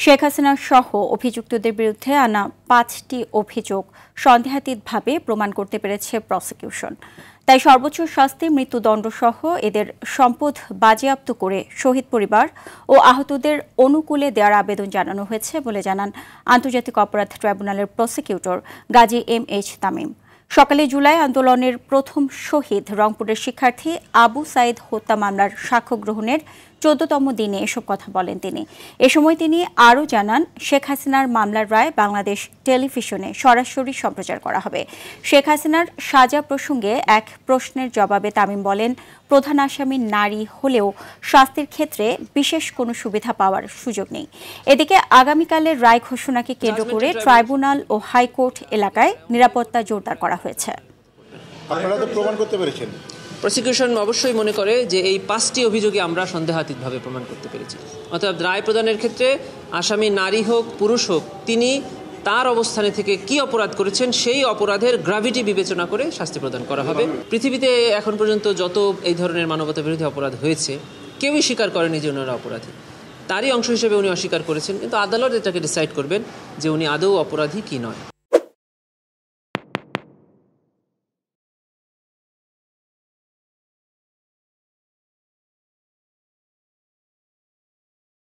শেখ হাসিনা সহ অভিযুক্তদের বিরুদ্ধে আনা ৫টি অভিযোগ সন্দেহাতীতভাবে প্রমাণ করতে পেরেছে প্রসিকিউশন। তাই সর্বোচ্চ শাস্তি মৃত্যুদণ্ডসহ এদের সম্পদ বাজেয়াপ্ত করে শহীদ পরিবার ও আহতদের অনুকূলে দেওয়ার আবেদন জানানো হয়েছে বলে জানান আন্তর্জাতিক অপরাধ ট্রাইব্যুনালের প্রসিকিউটর গাজী এম.এইচ. তামিম। সকালে জুলাই আন্দোলনের প্রথম শহীদ রংপুরের শিক্ষার্থী আবু সাইদ হত্যা মামলার সাক্ষ্য গ্রহণের ১৪তম দিনে এসব কথা বলেন তিনি। এ সময় তিনি আরও জানান, শেখ হাসিনার মামলার রায় বাংলাদেশ টেলিভিশনে সরাসরি সম্প্রচার করা হবে। শেখ হাসিনার সাজা প্রসঙ্গে এক প্রশ্নের জবাবে তামিম বলেন, প্রধান আসামি নারী হলেও শাস্তির ক্ষেত্রে বিশেষ কোনো সুবিধা পাওয়ার সুযোগ নেই। এদিকে আগামীকালের রায় ঘোষণাকে কেন্দ্র করে ট্রাইব্যুনাল ও হাইকোর্ট এলাকায় নিরাপত্তা জোরদার করা হয়েছে। আপনারা তো প্রমাণ করতে পেরেছেন? প্রসিকিউশন অবশ্যই মনে করে যে এই ৫টি অভিযোগে আমরা সন্দেহাতীতভাবে প্রমাণ করতে পেরেছি। অতএব রায় প্রদানের ক্ষেত্রে আসামি নারী হোক পুরুষ হোক, তিনি তার অবস্থানে থেকে কি অপরাধ করেছেন সেই অপরাধের গ্র্যাভিটি বিবেচনা করে শাস্তি প্রদান করা হবে। পৃথিবীতে এখন পর্যন্ত যত এই ধরনের মানবতা বিরোধী অপরাধ হয়েছে, কেউই স্বীকার করেনি যে ওনারা অপরাধী। তারই অংশ হিসেবে উনি অস্বীকার করেছেন, কিন্তু আদালত এটাকে ডিসাইড করবেন যে উনি আদৌ অপরাধী কি নয়।